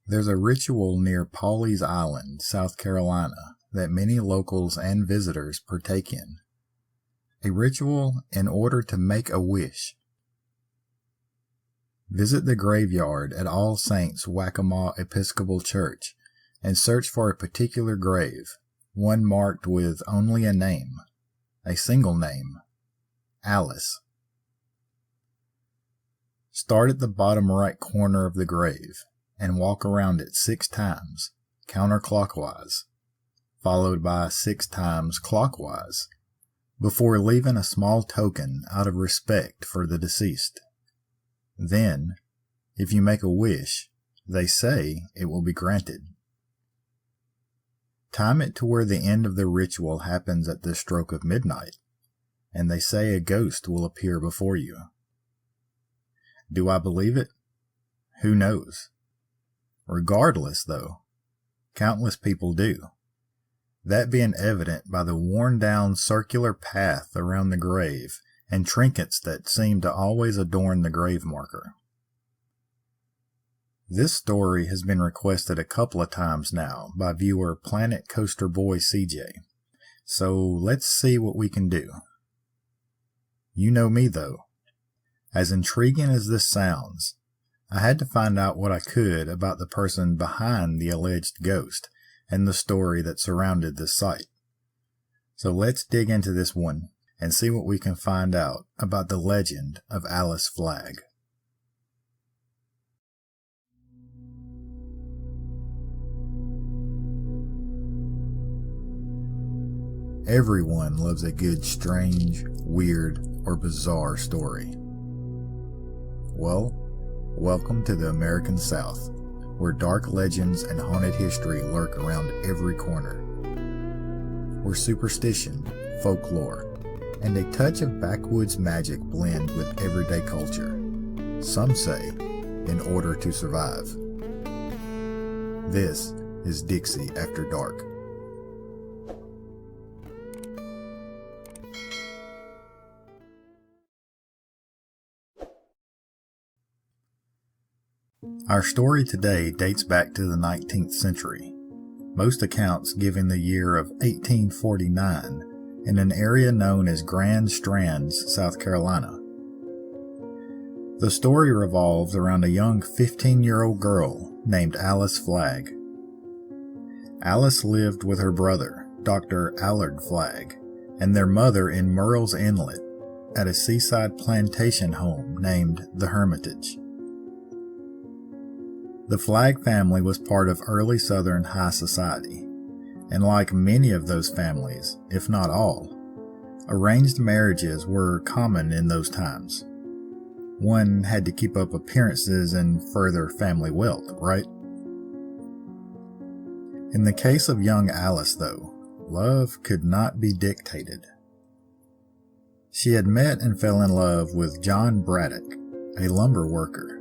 There's a ritual near Pawleys Island, South Carolina, that many locals and visitors partake in. A ritual in order to make a wish. Visit the graveyard at All Saints Waccamaw Episcopal Church and search for a particular grave, one marked with only a name, a single name, Alice. Start at the bottom right corner of the grave and walk around it 6 times, counterclockwise, followed by 6 times clockwise, before leaving a small token out of respect for the deceased. Then, if you make a wish, they say it will be granted. Time it to where the end of the ritual happens at the stroke of midnight, and they say a ghost will appear before you. Do I believe it? Who knows? Regardless, though, countless people do. That being evident by the worn-down circular path around the grave and trinkets that seem to always adorn the grave marker. This story has been requested a couple of times now by viewer Planet Coaster Boy CJ, so let's see what we can do. You know me though. As intriguing as this sounds, I had to find out what I could about the person behind the alleged ghost and the story that surrounded this site. So let's dig into this one and see what we can find out about the legend of Alice Flagg. Everyone loves a good strange, weird, or bizarre story. Well, welcome to the American South, where dark legends and haunted history lurk around every corner. Where superstition, folklore, and a touch of backwoods magic blend with everyday culture. Some say, in order to survive. This is Dixie After Dark. Our story today dates back to the 19th century, most accounts giving the year of 1849 in an area known as Grand Strands, South Carolina. The story revolves around a young 15-year-old girl named Alice Flagg. Alice lived with her brother, Dr. Allard Flagg, and their mother in Murrell's Inlet at a seaside plantation home named The Hermitage. The Flagg family was part of early Southern high society, and like many of those families, if not all, arranged marriages were common in those times. One had to keep up appearances and further family wealth, right? In the case of young Alice, though, love could not be dictated. She had met and fell in love with John Braddock, a lumber worker,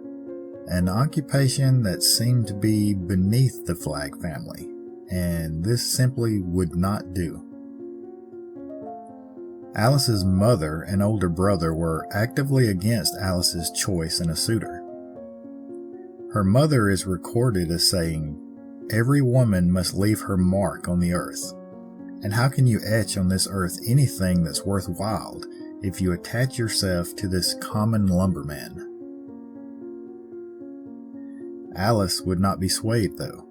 an occupation that seemed to be beneath the Flagg family, and this simply would not do. Alice's mother and older brother were actively against Alice's choice in a suitor. Her mother is recorded as saying, "Every woman must leave her mark on the earth, and how can you etch on this earth anything that's worthwhile if you attach yourself to this common lumberman?" Alice would not be swayed, though.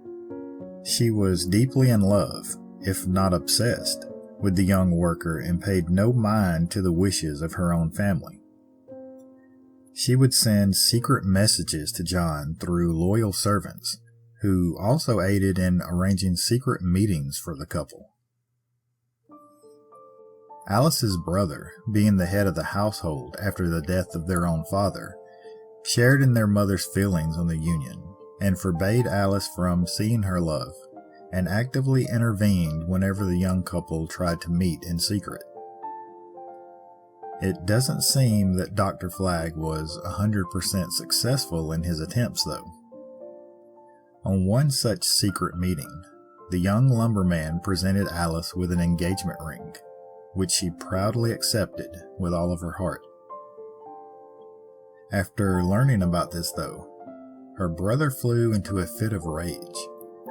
She was deeply in love, if not obsessed, with the young worker and paid no mind to the wishes of her own family. She would send secret messages to John through loyal servants, who also aided in arranging secret meetings for the couple. Alice's brother, being the head of the household after the death of their own father, shared in their mother's feelings on the union, and forbade Alice from seeing her love, and actively intervened whenever the young couple tried to meet in secret. It doesn't seem that Dr. Flagg was 100% successful in his attempts, though. On one such secret meeting, the young lumberman presented Alice with an engagement ring, which she proudly accepted with all of her heart. After learning about this, though, her brother flew into a fit of rage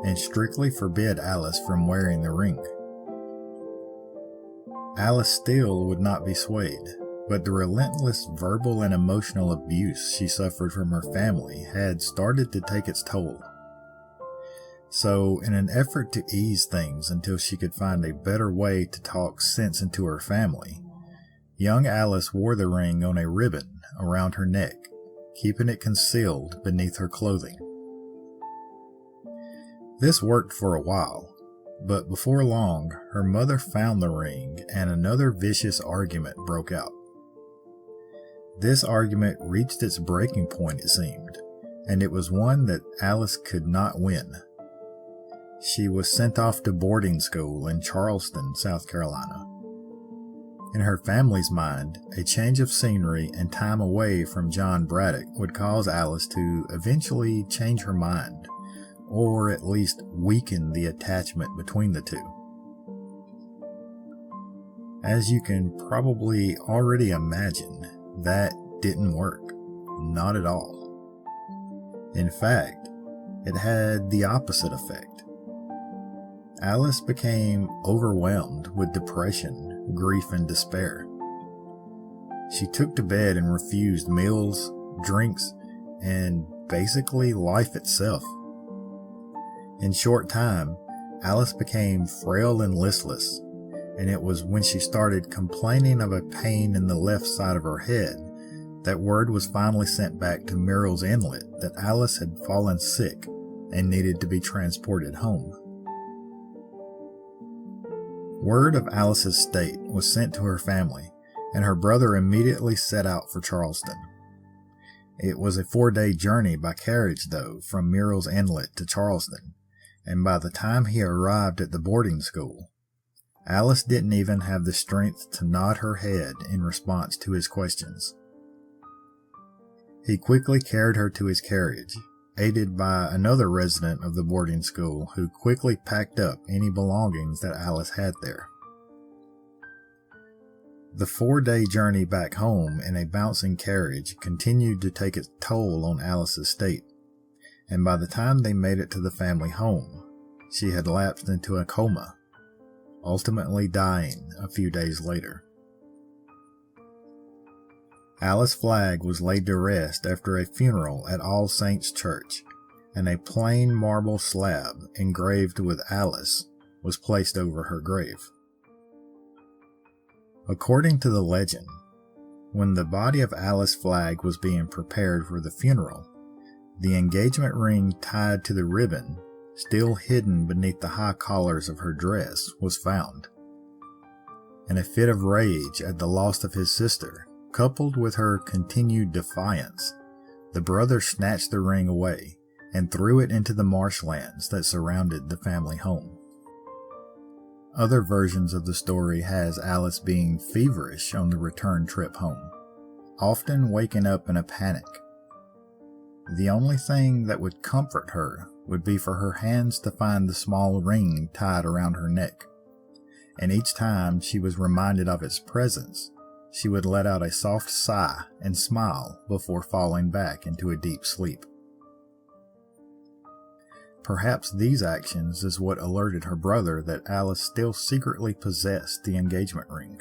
and strictly forbid Alice from wearing the ring. Alice still would not be swayed, but the relentless verbal and emotional abuse she suffered from her family had started to take its toll. So, in an effort to ease things until she could find a better way to talk sense into her family, young Alice wore the ring on a ribbon around her neck, keeping it concealed beneath her clothing. This worked for a while, but before long, her mother found the ring and another vicious argument broke out. This argument reached its breaking point, it seemed, and it was one that Alice could not win. She was sent off to boarding school in Charleston, South Carolina. In her family's mind, a change of scenery and time away from John Braddock would cause Alice to eventually change her mind, or at least weaken the attachment between the two. As you can probably already imagine, that didn't work. Not at all. In fact, it had the opposite effect. Alice became overwhelmed with depression, grief, and despair. She took to bed and refused meals, drinks, and basically life itself. In short time, Alice became frail and listless, and it was when she started complaining of a pain in the left side of her head that word was finally sent back to Muriel's Inlet that Alice had fallen sick and needed to be transported home. Word of Alice's state was sent to her family, and her brother immediately set out for Charleston. It was a 4-day journey by carriage, though, from Muriel's Inlet to Charleston, and by the time he arrived at the boarding school, Alice didn't even have the strength to nod her head in response to his questions. He quickly carried her to his carriage, aided by another resident of the boarding school who quickly packed up any belongings that Alice had there. The 4-day journey back home in a bouncing carriage continued to take its toll on Alice's state, and by the time they made it to the family home, she had lapsed into a coma, ultimately dying a few days later. Alice Flagg was laid to rest after a funeral at All Saints Church, and a plain marble slab engraved with Alice was placed over her grave. According to the legend, when the body of Alice Flagg was being prepared for the funeral, the engagement ring tied to the ribbon, still hidden beneath the high collars of her dress, was found. In a fit of rage at the loss of his sister, coupled with her continued defiance, the brother snatched the ring away and threw it into the marshlands that surrounded the family home. Other versions of the story has Alice being feverish on the return trip home, often waking up in a panic. The only thing that would comfort her would be for her hands to find the small ring tied around her neck, and each time she was reminded of its presence, she would let out a soft sigh and smile before falling back into a deep sleep. Perhaps these actions is what alerted her brother that Alice still secretly possessed the engagement ring.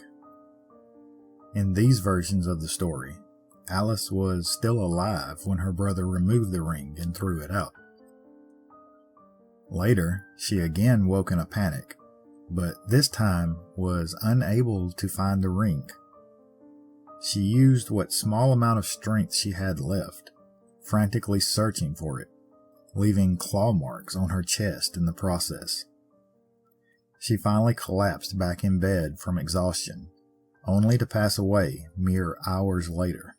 In these versions of the story, Alice was still alive when her brother removed the ring and threw it out. Later, she again woke in a panic, but this time was unable to find the ring. She used what small amount of strength she had left, frantically searching for it, leaving claw marks on her chest in the process. She finally collapsed back in bed from exhaustion, only to pass away mere hours later.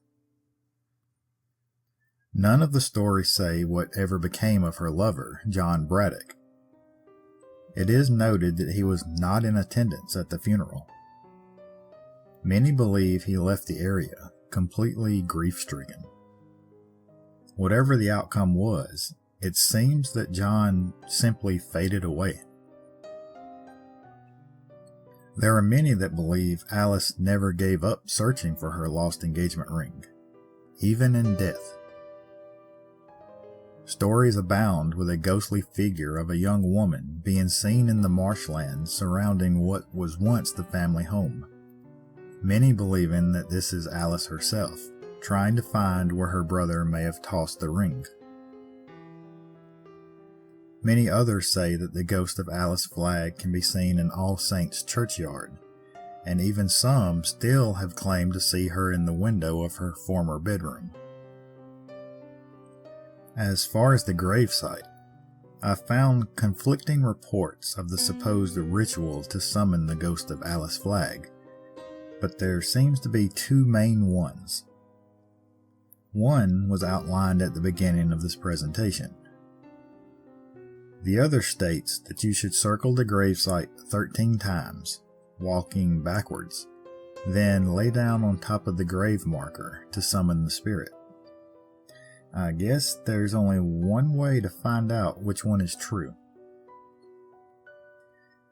None of the stories say what ever became of her lover, John Braddock. It is noted that he was not in attendance at the funeral. Many believe he left the area, completely grief-stricken. Whatever the outcome was, it seems that John simply faded away. There are many that believe Alice never gave up searching for her lost engagement ring, even in death. Stories abound with a ghostly figure of a young woman being seen in the marshlands surrounding what was once the family home. Many believing that this is Alice herself, trying to find where her brother may have tossed the ring. Many others say that the ghost of Alice Flagg can be seen in All Saints churchyard, and even some still have claimed to see her in the window of her former bedroom. As far as the gravesite, I found conflicting reports of the supposed ritual to summon the ghost of Alice Flagg, but there seems to be two main ones. One was outlined at the beginning of this presentation. The other states that you should circle the gravesite 13 times, walking backwards, then lay down on top of the grave marker to summon the spirit. I guess there's only one way to find out which one is true.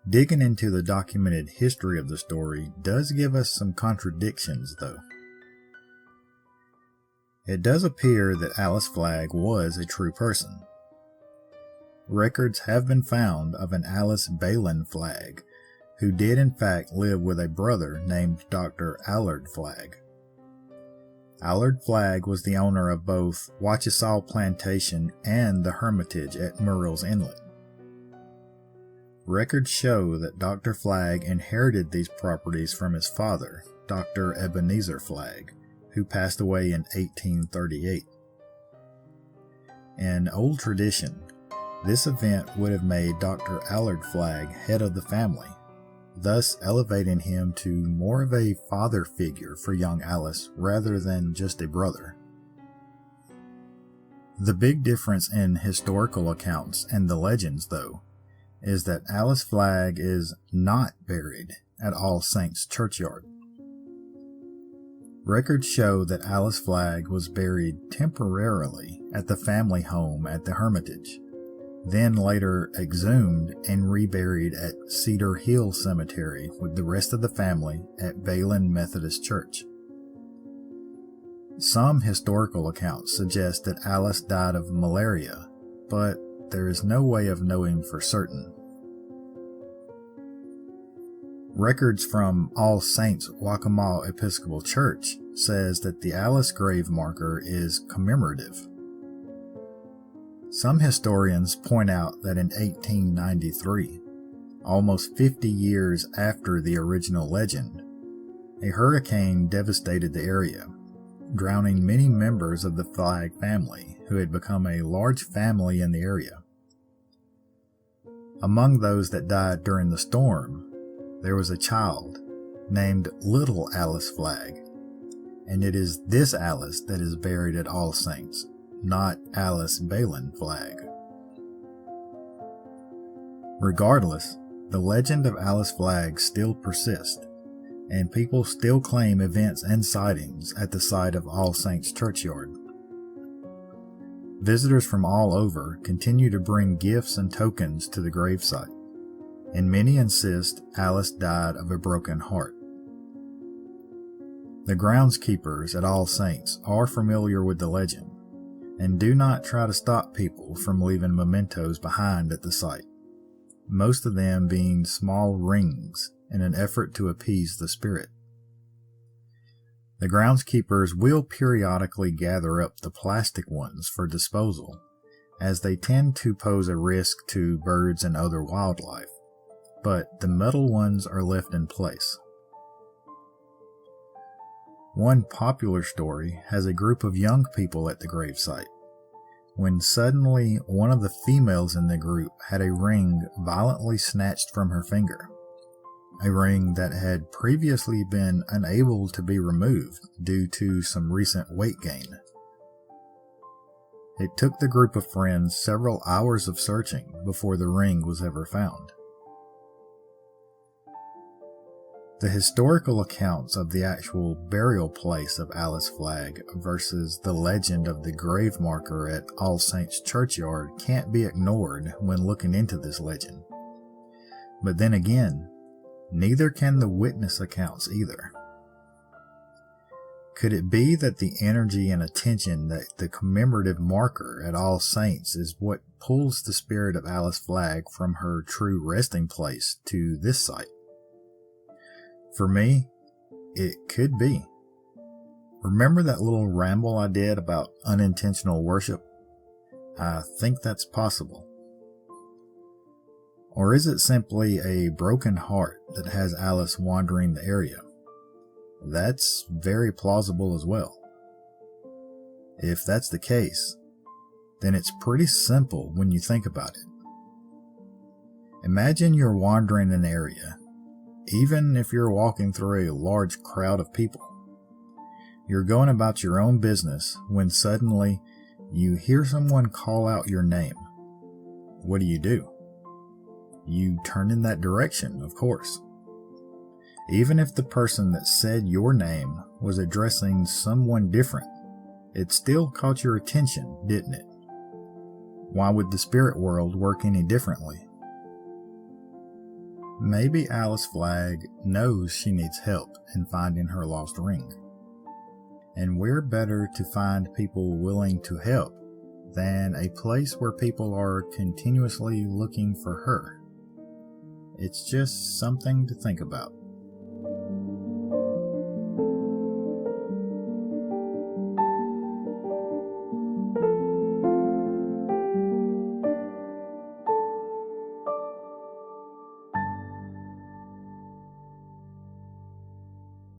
Digging into the documented history of the story does give us some contradictions, though. It does appear that Alice Flagg was a true person. Records have been found of an Alice Flagg, who did in fact live with a brother named Dr. Alice Flagg. Alice Flagg was the owner of both Wachesaw Plantation and the Hermitage at Murrells Inlet. Records show that Dr. Flagg inherited these properties from his father, Dr. Ebenezer Flagg, who passed away in 1838. In old tradition, this event would have made Dr. Alice Flagg head of the family, thus elevating him to more of a father figure for young Alice rather than just a brother. The big difference in historical accounts and the legends, though, is that Alice Flagg is not buried at All Saints churchyard. Records show that Alice Flagg was buried temporarily at the family home at the Hermitage, then later exhumed and reburied at Cedar Hill Cemetery with the rest of the family at Baylen Methodist Church. Some historical accounts suggest that Alice died of malaria, but there is no way of knowing for certain. Records from All Saints Waccamaw Episcopal Church says that the Alice grave marker is commemorative. Some historians point out that in 1893, almost 50 years after the original legend, a hurricane devastated the area, drowning many members of the Flagg family who had become a large family in the area. Among those that died during the storm, there was a child named Little Alice Flagg, and it is this Alice that is buried at All Saints, not Alice Flagg. Regardless, the legend of Alice Flagg still persists, and people still claim events and sightings at the site of All Saints churchyard. Visitors from all over continue to bring gifts and tokens to the gravesite, and many insist Alice died of a broken heart. The groundskeepers at All Saints are familiar with the legend, and do not try to stop people from leaving mementos behind at the site, most of them being small rings in an effort to appease the spirit. The groundskeepers will periodically gather up the plastic ones for disposal, as they tend to pose a risk to birds and other wildlife, but the metal ones are left in place. One popular story has a group of young people at the gravesite, when suddenly one of the females in the group had a ring violently snatched from her finger, a ring that had previously been unable to be removed due to some recent weight gain. It took the group of friends several hours of searching before the ring was ever found. The historical accounts of the actual burial place of Alice Flagg versus the legend of the grave marker at All Saints churchyard can't be ignored when looking into this legend. But then again, neither can the witness accounts either. Could it be that the energy and attention that the commemorative marker at All Saints is what pulls the spirit of Alice Flagg from her true resting place to this site? For me, it could be. Remember that little ramble I did about unintentional worship? I think that's possible. Or is it simply a broken heart that has Alice wandering the area? That's very plausible as well. If that's the case, then it's pretty simple when you think about it. Imagine you're wandering an area, even if you're walking through a large crowd of people. You're going about your own business when suddenly you hear someone call out your name. What do? You turn in that direction, of course. Even if the person that said your name was addressing someone different, it still caught your attention, didn't it? Why would the spirit world work any differently? Maybe Alice Flagg knows she needs help in finding her lost ring. And where better to find people willing to help than a place where people are continuously looking for her? It's just something to think about.